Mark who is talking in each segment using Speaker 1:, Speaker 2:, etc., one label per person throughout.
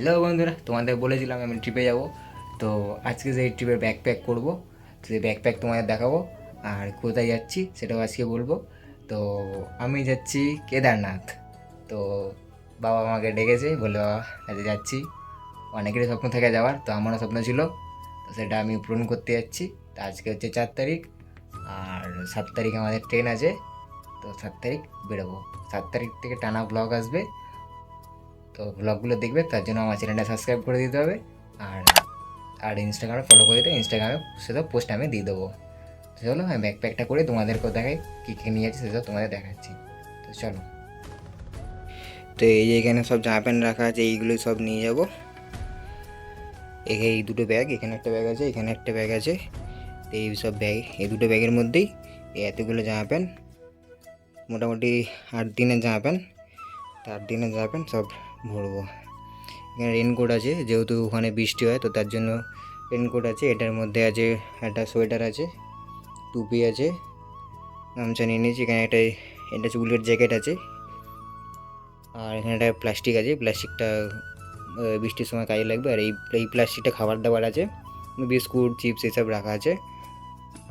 Speaker 1: Hello বন্ধুরা, তোমাদের বলেছিলাম আমি ট্রিপে যাব। তো আজকে সেই ট্রিপের ব্যাকপ্যাক করব, সেই ব্যাকপ্যাক তোমাদের দেখাবো। আর কোথায় যাচ্ছি সেটাও আজকে বলবো। তো আমি যাচ্ছি কেদারনাথ। তো বাবা আমাকে ডেকেছে, বলে বাবা আজকে যাচ্ছি। অনেকেরই স্বপ্ন থেকে যাওয়ার, তো আমারও স্বপ্ন ছিল, তো সেটা আমি পূরণ করতে যাচ্ছি। তো আজকে হচ্ছে 4 তারিখ, আর 7 তারিখ আমাদের ট্রেন আছে। তো 7 তারিখ বেরোবো। 7 তারিখ থেকে টানা ব্লগ আসবে। তো ব্লগগুলো দেখবে, তার জন্য আমার চ্যানেলটা সাবস্ক্রাইব করে দিতে হবে। আর আর ইনস্টাগ্রামে ফলো করে দিতে, ইনস্টাগ্রামে সেসব পোস্ট আমি দিয়ে দেবো। তো চলো আমি ব্যাকপ্যাকটা করে তোমাদেরকে দেখাই, কী কী নিয়ে যাচ্ছি সেসব তোমাদের দেখাচ্ছি। তো চলো। তো এই যে এখানে সব জামা প্যান্ট রাখা আছে, এইগুলো সব নিয়ে যাব। এই দুটো ব্যাগ, এখানে একটা ব্যাগ আছে, এখানে একটা ব্যাগ আছে। তো এই সব ব্যাগ, এই দুটো ব্যাগের মধ্যেই এই এতগুলো জামা প্যান্ট, মোটামুটি 8 দিনের জামা প্যান্ট। তো 8 দিনের জামা প্যান্ট সব ভরবো। এখানে রেনকোট আছে, যেহেতু ওখানে বৃষ্টি হয়, তো তার জন্য রেনকোট আছে। এটার মধ্যে আছে একটা সোয়েটার আছে, টুপি আছে, গামছা নিয়ে নিয়েছি। এখানে একটা, এটা হচ্ছে উলের জ্যাকেট আছে। আর এখানে একটা প্লাস্টিক আছে, প্লাস্টিকটা বৃষ্টির সময় কাজে লাগবে। আর এই এই প্লাস্টিকটা খাবার দাবার আছে, বিস্কুট চিপস এসব রাখা আছে।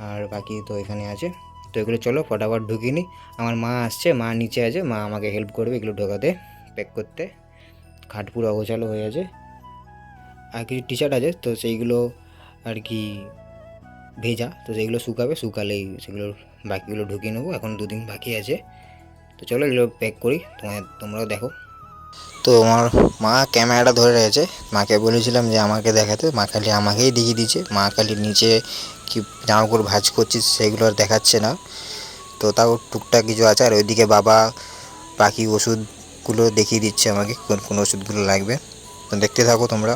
Speaker 1: আর বাকি তো এখানে আছে। তো এগুলো চলো ফটাফট ঢুকিয়ে নিই। আমার মা আসছে, মা নিচে আছে, মা আমাকে হেল্প করবে এগুলো ঢোকাতে, প্যাক করতে। খাট পুরো অগোছালো হয়ে আছে। আর কিছু টি শার্ট আছে, তো সেইগুলো আর কি ভেজা, তো সেইগুলো শুকাবে, শুকালেই সেগুলো বাকিগুলো ঢুকিয়ে নেবো। এখন 2 দিন বাকি আছে। তো চলো এগুলো প্যাক করি, তোমরাও দেখো। তো আমার মা ক্যামেরাটা ধরে রয়েছে, মাকে বলেছিলাম যে আমাকে দেখাতে, মা খালি আমাকেই দেখিয়ে দিচ্ছে। মা খালি নিচে কি জামাকাপড় ভাঁজ করছিস সেগুলো আর দেখাচ্ছে না। তো তাও টুকটাক কিছু আছে। আর ওইদিকে বাবা বাকি ওষুধগুলো দেখিয়ে দিচ্ছে আমাকে, কোন কোন ওষুধগুলো লাগবে। তো দেখতে থাকো তোমরা।